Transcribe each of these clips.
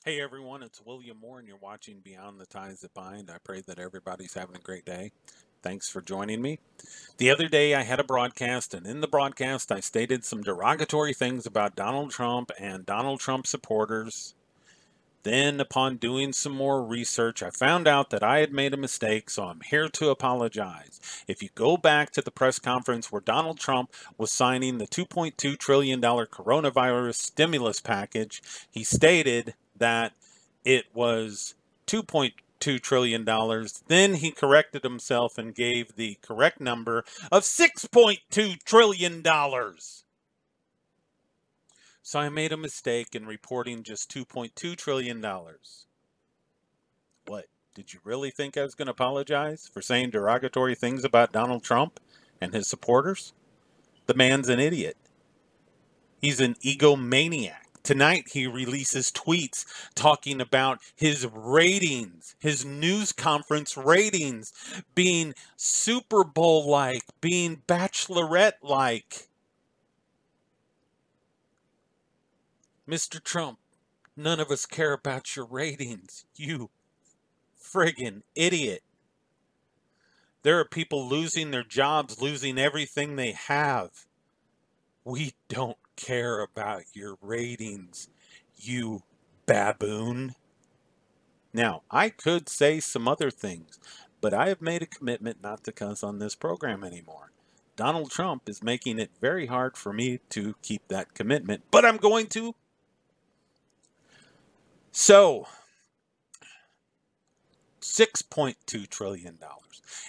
Hey everyone, it's William Moore, and you're watching Beyond the Ties That Bind. I pray that everybody's having a great day. Thanks for joining me. The other day I had a broadcast, and in the broadcast I stated some derogatory things about Donald Trump and Donald Trump supporters. Then, upon doing some more research, I found out that I had made a mistake, so I'm here to apologize. If you go back to the press conference where Donald Trump was signing the $2.2 trillion coronavirus stimulus package, he stated that it was $2.2 trillion. Then he corrected himself and gave the correct number of $6.2 trillion. So I made a mistake in reporting just $2.2 trillion. What? Did you really think I was going to apologize for saying derogatory things about Donald Trump and his supporters? The man's an idiot. He's an egomaniac. Tonight he releases tweets talking about his ratings, his news conference ratings being Super Bowl like, being Bachelorette like. Mr. Trump, none of us care about your ratings. You friggin' idiot. There are people losing their jobs, losing everything they have. We don't care about your ratings, you baboon. Now, I could say some other things, but I have made a commitment not to cuss on this program anymore. Donald Trump is making it very hard for me to keep that commitment, but I'm going to. So, $6.2 trillion.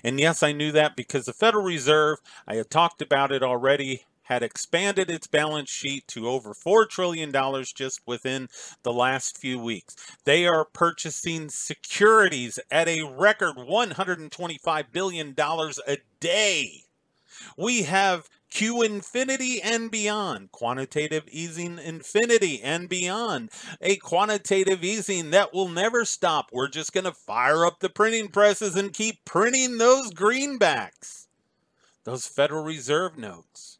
And yes, I knew that because the Federal Reserve, I had talked about it already, had expanded its balance sheet to over $4 trillion just within the last few weeks. They are purchasing securities at a record $125 billion a day. We have Q infinity and beyond, quantitative easing infinity and beyond, a quantitative easing that will never stop. We're just going to fire up the printing presses and keep printing those greenbacks, those Federal Reserve notes.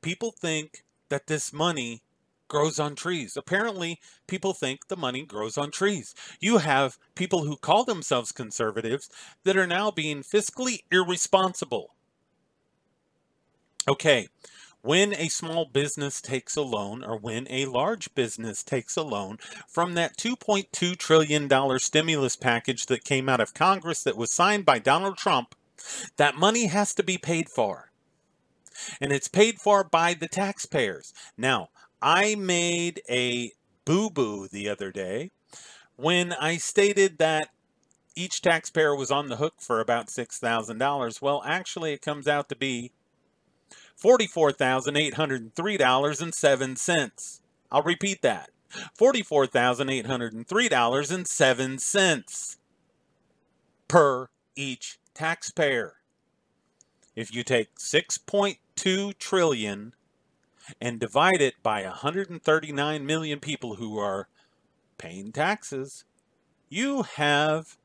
People think that this money grows on trees. Apparently, people think the money grows on trees. You have people who call themselves conservatives that are now being fiscally irresponsible. Okay, when a small business takes a loan or when a large business takes a loan from that $2.2 trillion stimulus package that came out of Congress that was signed by Donald Trump, that money has to be paid for. And it's paid for by the taxpayers. Now, I made a boo-boo the other day when I stated that each taxpayer was on the hook for about $6,000. Well, actually, it comes out to be $44,803.07. I'll repeat that. $44,803.07 per each taxpayer. If you take 6.2 trillion and divide it by 139 million people who are paying taxes, you have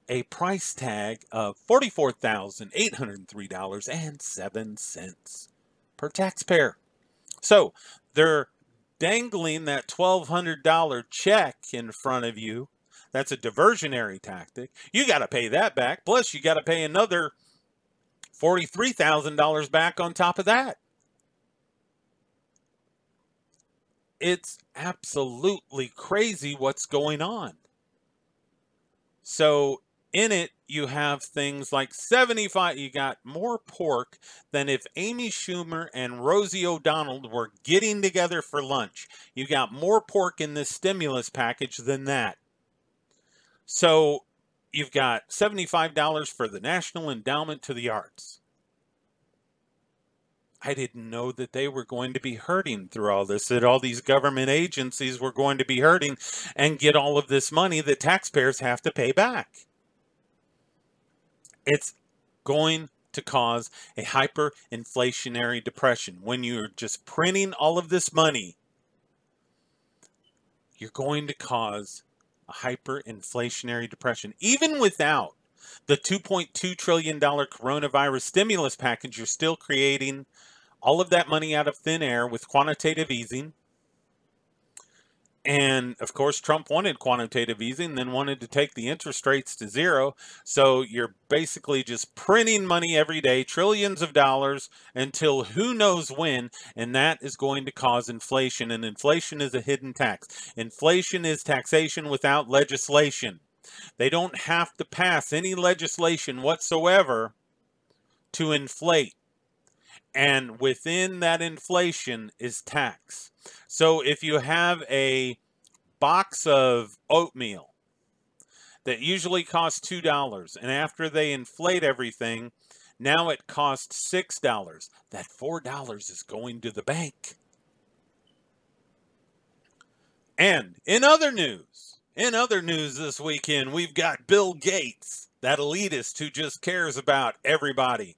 a price tag of $44,803.07 per taxpayer. So they're dangling that $1,200 check in front of you. That's a diversionary tactic. You got to pay that back. Plus, you got to pay another $43,000 back on top of that. It's absolutely crazy what's going on. So in it, you have things like 75, you got more pork than if Amy Schumer and Rosie O'Donnell were getting together for lunch. You got more pork in this stimulus package than that. So you've got $75 for the National Endowment to the Arts. I didn't know that they were going to be hurting through all this, that all these government agencies were going to be hurting and get all of this money that taxpayers have to pay back. It's going to cause a hyperinflationary depression. When you're just printing all of this money, you're going to cause a hyperinflationary depression. Even without the $2.2 trillion coronavirus stimulus package, you're still creating all of that money out of thin air with quantitative easing. And of course, Trump wanted quantitative easing and then wanted to take the interest rates to zero. So you're basically just printing money every day, trillions of dollars until who knows when. And that is going to cause inflation. And inflation is a hidden tax. Inflation is taxation without legislation. They don't have to pass any legislation whatsoever to inflate. And within that inflation is tax. So if you have a box of oatmeal that usually costs $2, and after they inflate everything, now it costs $6. That $4 is going to the bank. And in other news this weekend, we've got Bill Gates, that elitist who just cares about everybody.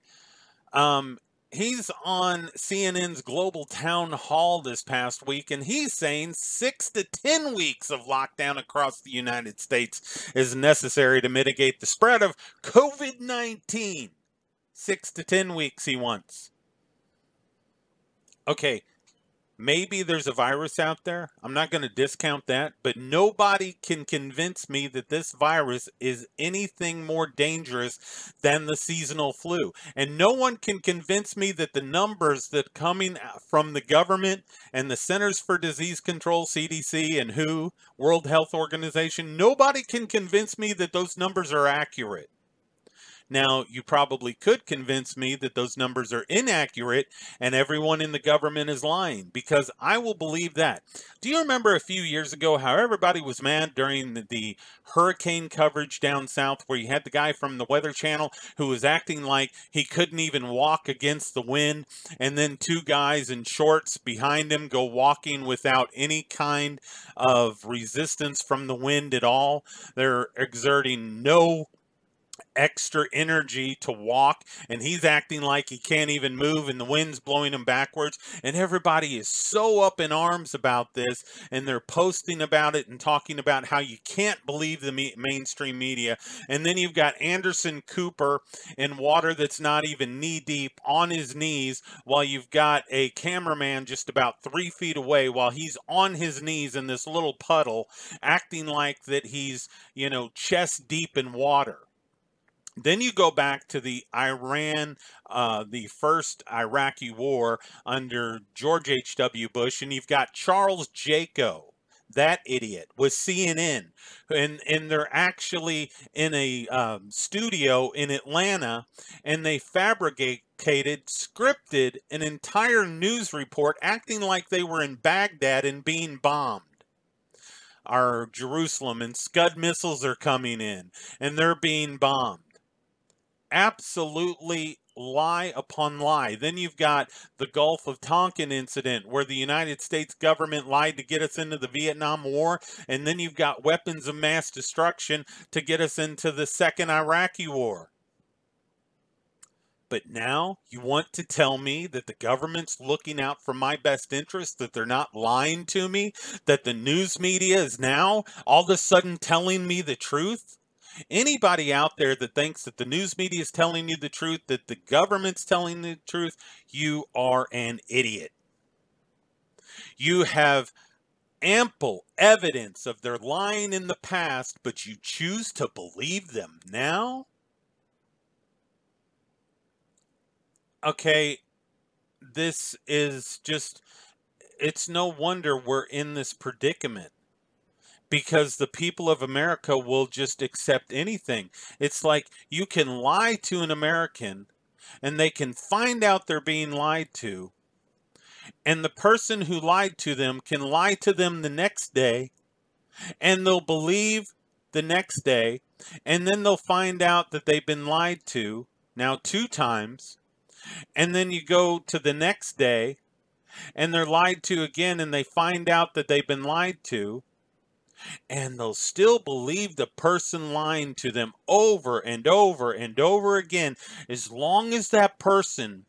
He's on CNN's Global Town Hall this past week, and he's saying 6 to 10 weeks of lockdown across the United States is necessary to mitigate the spread of COVID-19. 6 to 10 weeks he wants. Okay, maybe there's a virus out there. I'm not going to discount that, but nobody can convince me that this virus is anything more dangerous than the seasonal flu. And no one can convince me that the numbers that coming from the government and the Centers for Disease Control, CDC, and WHO, World Health Organization, nobody can convince me that those numbers are accurate. Now, you probably could convince me that those numbers are inaccurate and everyone in the government is lying, because I will believe that. Do you remember a few years ago how everybody was mad during the hurricane coverage down south, where you had the guy from the Weather Channel who was acting like he couldn't even walk against the wind, and then two guys in shorts behind him go walking without any kind of resistance from the wind at all? They're exerting no extra energy to walk, and he's acting like he can't even move, and the wind's blowing him backwards, and everybody is so up in arms about this, and they're posting about it and talking about how you can't believe the mainstream media. And then you've got Anderson Cooper in water that's not even knee deep, on his knees, while you've got a cameraman just about 3 feet away while he's on his knees in this little puddle, acting like that he's, chest deep in water. Then you go back to the the first Iraqi war under George H.W. Bush, and you've got Charles Jaco, that idiot, with CNN. And they're actually in a studio in Atlanta, and they scripted an entire news report acting like they were in Baghdad and being bombed. Our Jerusalem, and Scud missiles are coming in, and they're being bombed. Absolutely lie upon lie. Then you've got the Gulf of Tonkin incident, where the United States government lied to get us into the Vietnam War, and then you've got weapons of mass destruction to get us into the second Iraqi war. But now you want to tell me that the government's looking out for my best interest, that they're not lying to me, that the news media is now all of a sudden telling me the truth? Anybody out there that thinks that the news media is telling you the truth, that the government's telling you the truth, you are an idiot. You have ample evidence of their lying in the past, but you choose to believe them now? Okay, this is just, it's no wonder we're in this predicament, because the people of America will just accept anything. It's like you can lie to an American and they can find out they're being lied to, and the person who lied to them can lie to them the next day, and they'll believe the next day, and then they'll find out that they've been lied to now 2 times, and then you go to the next day and they're lied to again, and they find out that they've been lied to, and they'll still believe the person lying to them over and over and over again, as long as that person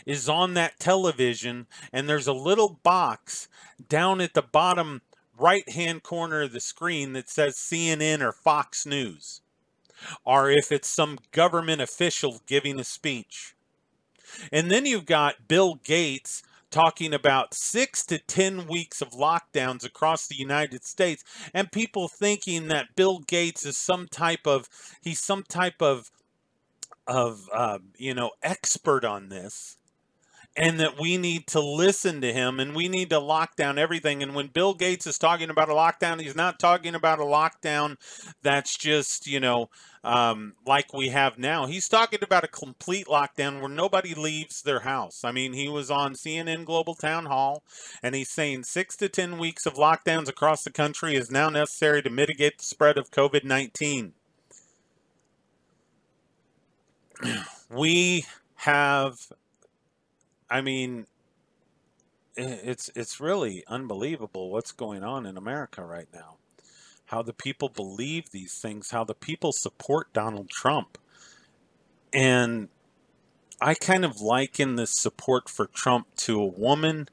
is on that television and there's a little box down at the bottom right-hand corner of the screen that says CNN or Fox News, or if it's some government official giving a speech. And then you've got Bill Gates talking about 6 to 10 weeks of lockdowns across the United States, and people thinking that Bill Gates is some type of, he's some type of expert on this, and that we need to listen to him and we need to lock down everything. And when Bill Gates is talking about a lockdown, he's not talking about a lockdown that's just, like we have now. He's talking about a complete lockdown where nobody leaves their house. I mean, he was on CNN Global Town Hall, and he's saying 6 to 10 weeks of lockdowns across the country is now necessary to mitigate the spread of COVID-19. We have, I mean, it's really unbelievable what's going on in America right now. How the people believe these things, how the people support Donald Trump. And I kind of liken this support for Trump to a woman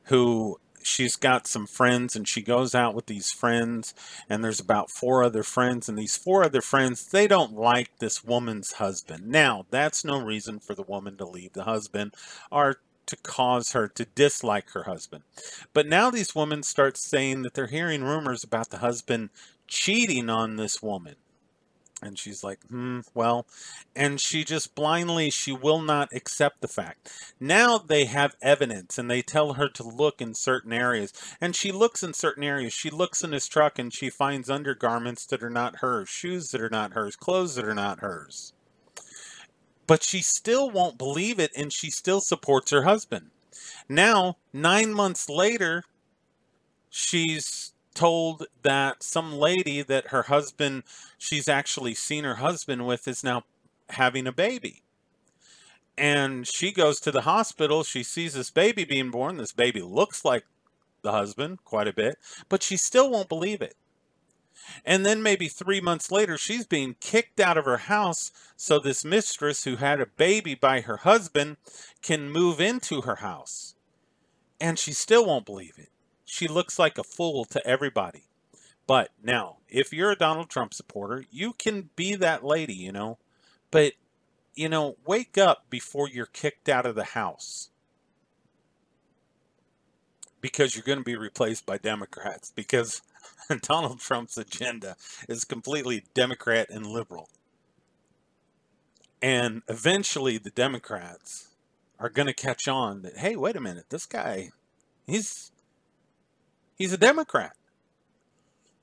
who, she's got some friends and she goes out with these friends, and there's about 4 other friends, and these 4 other friends, they don't like this woman's husband. Now, that's no reason for the woman to leave the husband or to cause her to dislike her husband. But now these women start saying that they're hearing rumors about the husband cheating on this woman. And she's like, well, and she just blindly, she will not accept the fact. Now they have evidence, and they tell her to look in certain areas. And she looks in certain areas. She looks in his truck and she finds undergarments that are not hers, shoes that are not hers, clothes that are not hers. But she still won't believe it, and she still supports her husband. Now, 9 months later, she's told that some lady that her husband, she's actually seen her husband with, is now having a baby. And she goes to the hospital. She sees this baby being born. This baby looks like the husband quite a bit, but she still won't believe it. And then maybe 3 months later, she's being kicked out of her house so this mistress who had a baby by her husband can move into her house. And she still won't believe it. She looks like a fool to everybody. But now, if you're a Donald Trump supporter, you can be that lady, But, wake up before you're kicked out of the house. Because you're going to be replaced by Democrats. Because Donald Trump's agenda is completely Democrat and liberal. And eventually the Democrats are going to catch on that, hey, wait a minute, this guy, he's a Democrat.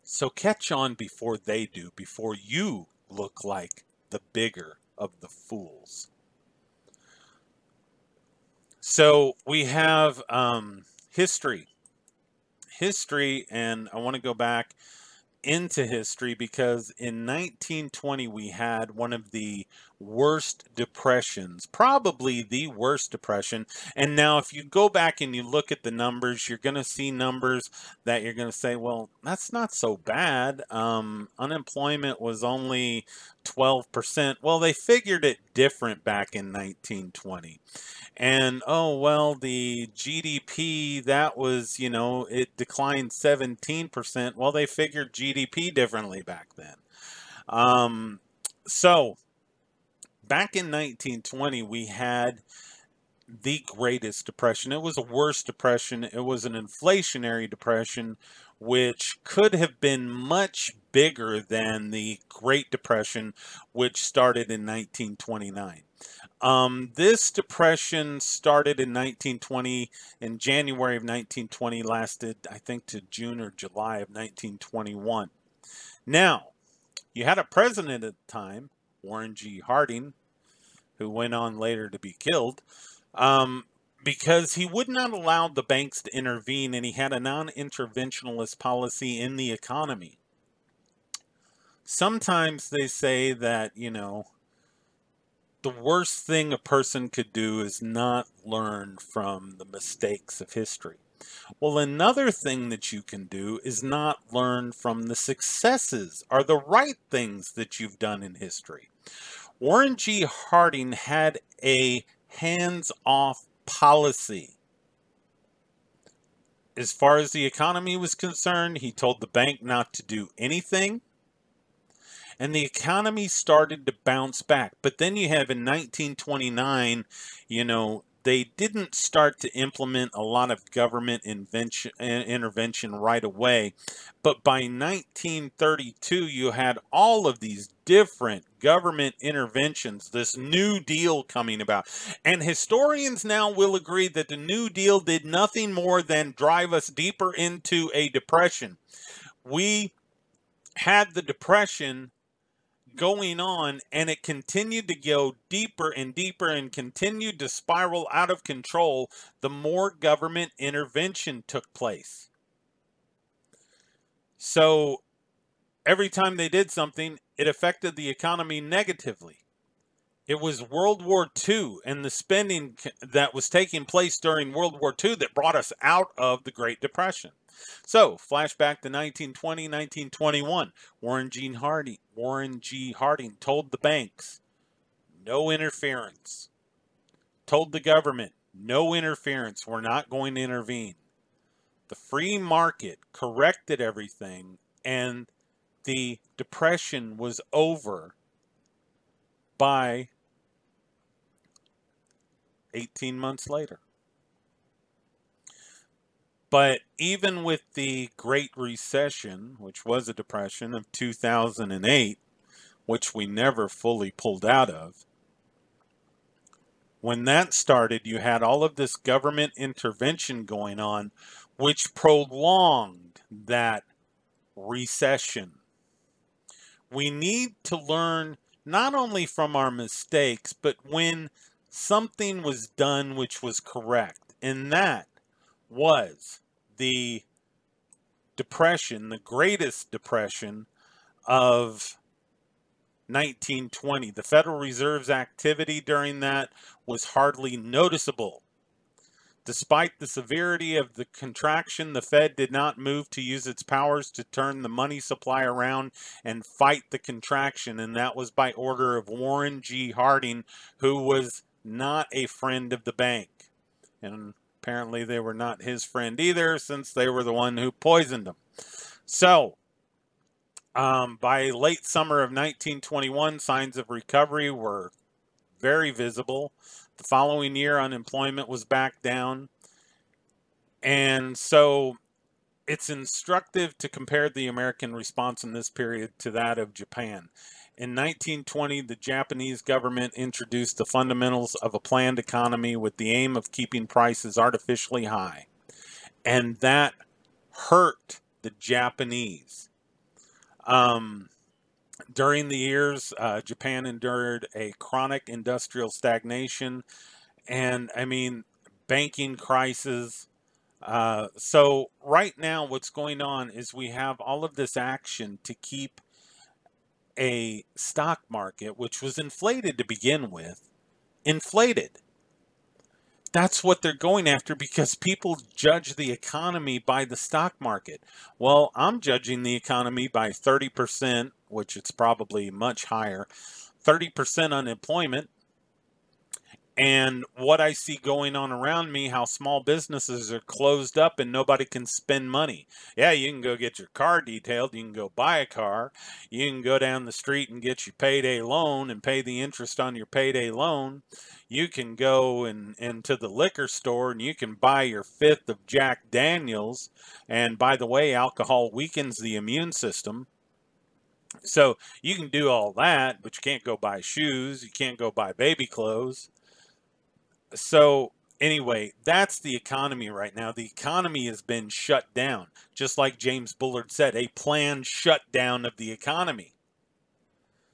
So catch on before they do, before you look like the bigger of the fools. So we have history, and I want to go back into history because in 1920 we had one of the worst depressions, probably the worst depression. And now if you go back and you look at the numbers, you're going to see numbers that you're going to say, well, that's not so bad. Unemployment was only 12%. Well, they figured it different back in 1920. And, oh, well, the GDP, that was, it declined 17%. Well, they figured GDP differently back then. So, back in 1920, we had the greatest depression. It was a worse depression. It was an inflationary depression, which could have been much bigger than the Great Depression, which started in 1929. This depression started in 1920, in January of 1920, lasted, I think, to June or July of 1921. Now, you had a president at the time, Warren G. Harding, who went on later to be killed, because he would not allow the banks to intervene, and he had a non-interventionalist policy in the economy. Sometimes they say that, the worst thing a person could do is not learn from the mistakes of history. Well, another thing that you can do is not learn from the successes or the right things that you've done in history. Warren G. Harding had a hands-off policy. As far as the economy was concerned, he told the bank not to do anything. And the economy started to bounce back. But then you have in 1929, they didn't start to implement a lot of government intervention right away. But by 1932, you had all of these different government interventions, this New Deal coming about. And historians now will agree that the New Deal did nothing more than drive us deeper into a depression. We had the depression going on, and it continued to go deeper and deeper and continued to spiral out of control the more government intervention took place. So every time they did something, it affected the economy negatively. It was World War II and the spending that was taking place during World War II that brought us out of the Great Depression. So, flashback to 1920, 1921. Warren G. Harding told the banks, no interference. Told the government, no interference. We're not going to intervene. The free market corrected everything, and the depression was over by 18 months later. But even with the Great Recession, which was a depression of 2008, which we never fully pulled out of, when that started, you had all of this government intervention going on, which prolonged that recession. We need to learn not only from our mistakes, but when something was done which was correct. And that was the depression, the greatest depression of 1920. The Federal Reserve's activity during that was hardly noticeable. Despite the severity of the contraction, the Fed did not move to use its powers to turn the money supply around and fight the contraction, and that was by order of Warren G. Harding, who was not a friend of the bank. And apparently they were not his friend either, since they were the one who poisoned him. So, by late summer of 1921, signs of recovery were very visible. The following year, unemployment was back down. And so it's instructive to compare the American response in this period to that of Japan. In 1920, the Japanese government introduced the fundamentals of a planned economy with the aim of keeping prices artificially high. And that hurt the Japanese. During the years, Japan endured a chronic industrial stagnation and, banking crisis. So right now what's going on is we have all of this action to keep a stock market, which was inflated to begin with, inflated. That's what they're going after because people judge the economy by the stock market. Well, I'm judging the economy by 30%, which it's probably much higher, 30% unemployment. And what I see going on around me, how small businesses are closed up and nobody can spend money. Yeah, you can go get your car detailed. You can go buy a car. You can go down the street and get your payday loan and pay the interest on your payday loan. You can go into the liquor store and you can buy your fifth of Jack Daniels. And by the way, alcohol weakens the immune system. So you can do all that, but you can't go buy shoes. You can't go buy baby clothes. So anyway, that's the economy right now. The economy has been shut down, just like James Bullard said, a planned shutdown of the economy.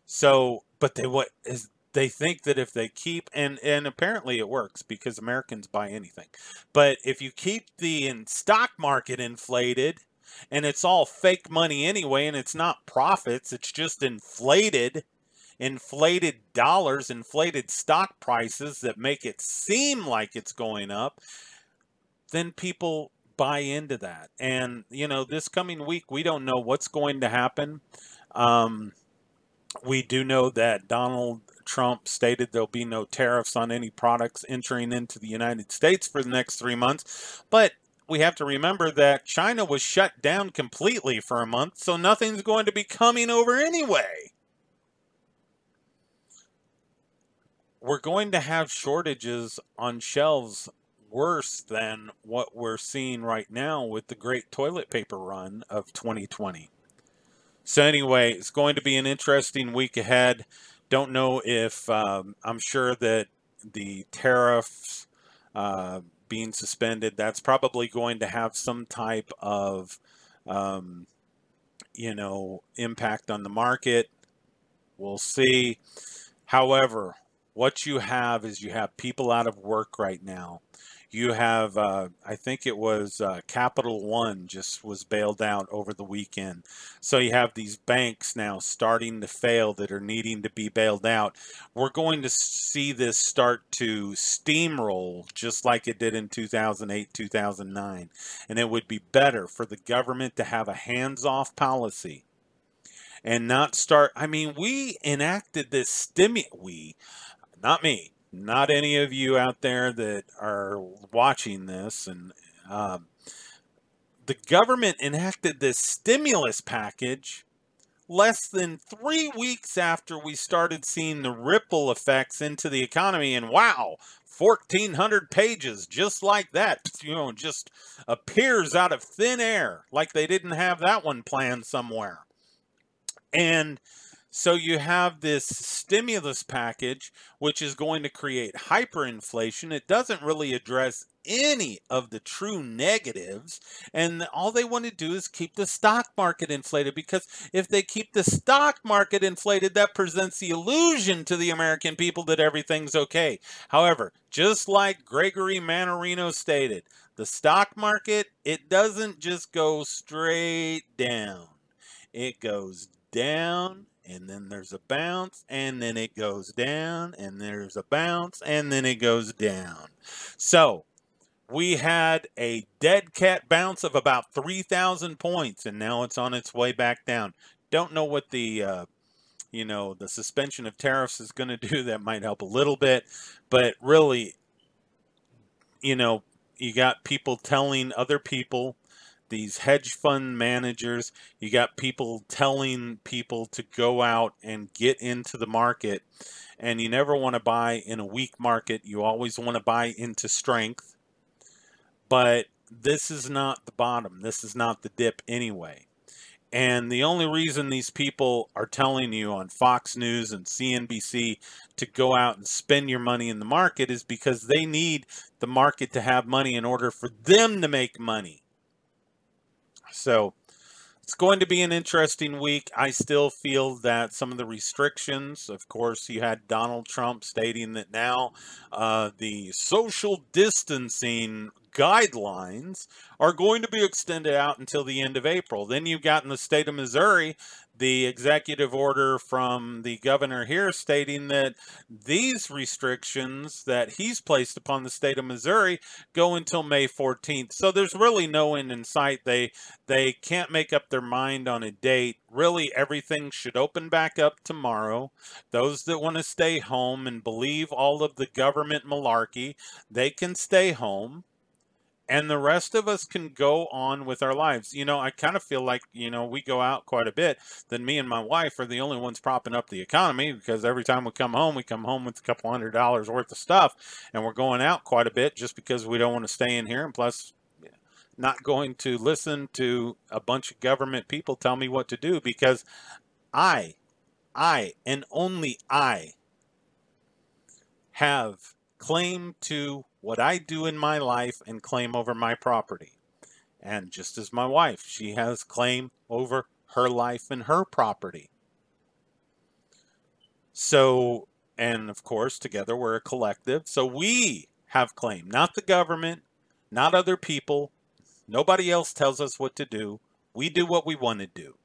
So, but they think that if they keep, and apparently it works because Americans buy anything, but if you keep the stock market inflated, and it's all fake money anyway, and it's not profits, it's just inflated dollars, inflated stock prices that make it seem like it's going up, then people buy into that. And, this coming week, we don't know what's going to happen. We do know that Donald Trump stated there'll be no tariffs on any products entering into the United States for the next 3 months. But we have to remember that China was shut down completely for a month, so nothing's going to be coming over anyway. we're going to have shortages on shelves worse than what we're seeing right now with the great toilet paper run of 2020. So anyway, it's going to be an interesting week ahead. Don't know if I'm sure that the tariffs being suspended, that's probably going to have some type of um, impact on the market. We'll see. However, what you have is you have people out of work right now. You have, I think it was Capital One just was bailed out over the weekend. So you have these banks now starting to fail that are needing to be bailed out. We're going to see this start to steamroll just like it did in 2008, 2009. And it would be better for the government to have a hands-off policy and not start. I mean, we enacted this not me, not any of you out there that are watching this, and um, the government enacted this stimulus package less than 3 weeks after we started seeing the ripple effects into the economy, and wow, 1,400 pages just like that, just appears out of thin air, like they didn't have that one planned somewhere. And so you have this stimulus package, which is going to create hyperinflation. It doesn't really address any of the true negatives. And all they want to do is keep the stock market inflated, because if they keep the stock market inflated, that presents the illusion to the American people that everything's okay. However, just like Gregory Mannarino stated, the stock market, it doesn't just go straight down. It goes down, and then there's a bounce, and then it goes down, and there's a bounce, and then it goes down. So we had a dead cat bounce of about 3,000 points, and now it's on its way back down. Don't know what the the suspension of tariffs is going to do. That might help a little bit, but really, you got people telling other people, these hedge fund managers, you got people telling people to go out and get into the market. And you never want to buy in a weak market. You always want to buy into strength. But this is not the bottom. This is not the dip anyway. And the only reason these people are telling you on Fox News and CNBC to go out and spend your money in the market is because they need the market to have money in order for them to make money. So it's going to be an interesting week. I still feel that some of the restrictions, of course, you had Donald Trump stating that now the social distancing guidelines are going to be extended out until the end of April. Then you've got in the state of Missouri the executive order from the governor here stating that these restrictions that he's placed upon the state of Missouri go until May 14th. So there's really no end in sight. They can't make up their mind on a date. Really, everything should open back up tomorrow. Those that want to stay home and believe all of the government malarkey, they can stay home. And the rest of us can go on with our lives. I kind of feel like, we go out quite a bit. Then me and my wife are the only ones propping up the economy, because every time we come home with a couple $100 worth of stuff. And we're going out quite a bit just because we don't want to stay in here. And plus, not going to listen to a bunch of government people tell me what to do, because I, and only I, have claim to what I do in my life and claim over my property. And just as my wife, she has claim over her life and her property. So, and of course, together we're a collective. So we have claim, not the government, not other people. Nobody else tells us what to do. We do what we want to do.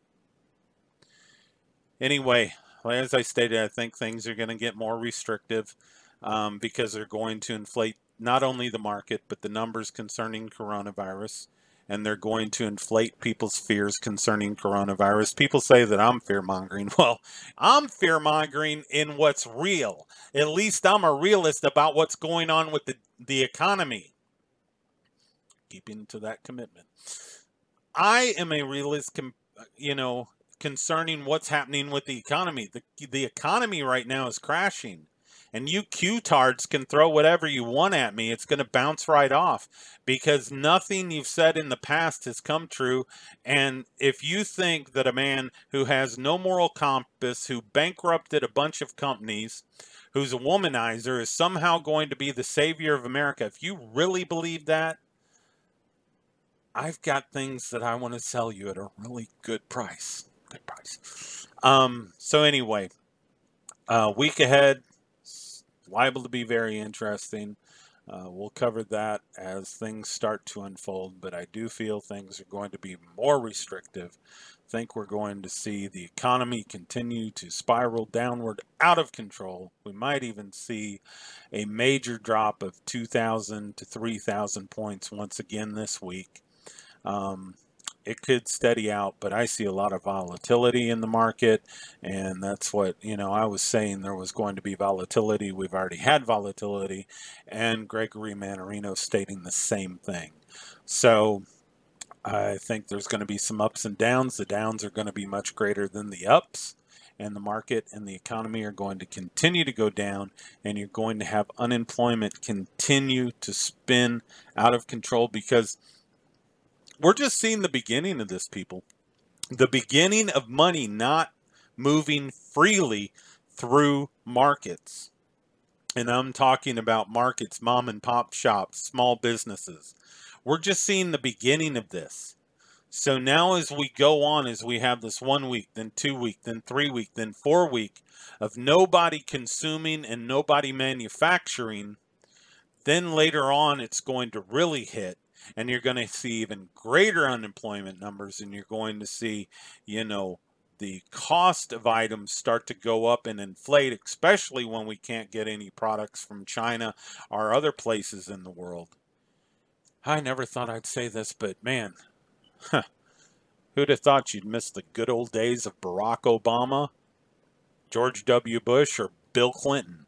Anyway, as I stated, I think things are going to get more restrictive because they're going to inflate not only the market, but the numbers concerning coronavirus. And they're going to inflate people's fears concerning coronavirus. People say that I'm fear-mongering. Well, I'm fear-mongering in what's real. At least I'm a realist about what's going on with the economy. Keeping to that commitment. I am a realist, concerning what's happening with the economy. The economy right now is crashing. And you Q-tards can throw whatever you want at me. It's going to bounce right off because nothing you've said in the past has come true. And if you think that a man who has no moral compass, who bankrupted a bunch of companies, who's a womanizer, is somehow going to be the savior of America, if you really believe that, I've got things that I want to sell you at a really good price. Good price. So anyway, week ahead, liable to be very interesting. We'll cover that as things start to unfold, but I do feel things are going to be more restrictive. I think we're going to see the economy continue to spiral downward out of control. We might even see a major drop of 2,000 to 3,000 points once again this week. It could steady out, but I see a lot of volatility in the market, and that's what, I was saying there was going to be volatility. We've already had volatility, and Gregory Mannarino stating the same thing. So I think there's going to be some ups and downs. The downs are going to be much greater than the ups, and the market and the economy are going to continue to go down, and you're going to have unemployment continue to spin out of control because we're just seeing the beginning of this, people. The beginning of money not moving freely through markets. And I'm talking about markets, mom and pop shops, small businesses. We're just seeing the beginning of this. So now as we go on, as we have this 1 week, then 2 week, then 3 week, then 4 week of nobody consuming and nobody manufacturing, then later on it's going to really hit. And you're going to see even greater unemployment numbers, and you're going to see, the cost of items start to go up and inflate, especially when we can't get any products from China or other places in the world. I never thought I'd say this, but man, who'd have thought you'd miss the good old days of Barack Obama, George W. Bush, or Bill Clinton?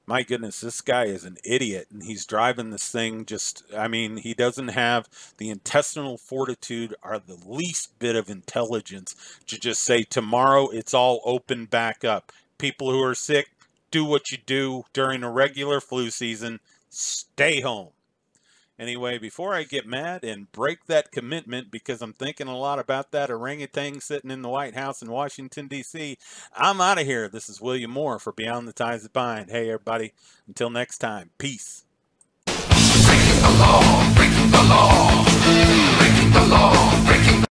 My goodness, this guy is an idiot, and he's driving this thing he doesn't have the intestinal fortitude or the least bit of intelligence to just say tomorrow it's all open back up. People who are sick, do what you do during a regular flu season, stay home. Anyway, before I get mad and break that commitment, because I'm thinking a lot about that orangutan sitting in the White House in Washington, D.C., I'm out of here. This is William Moore for Beyond the Ties That Bind. Hey, everybody. Until next time, peace. Breaking the law, breaking the law, breaking the law.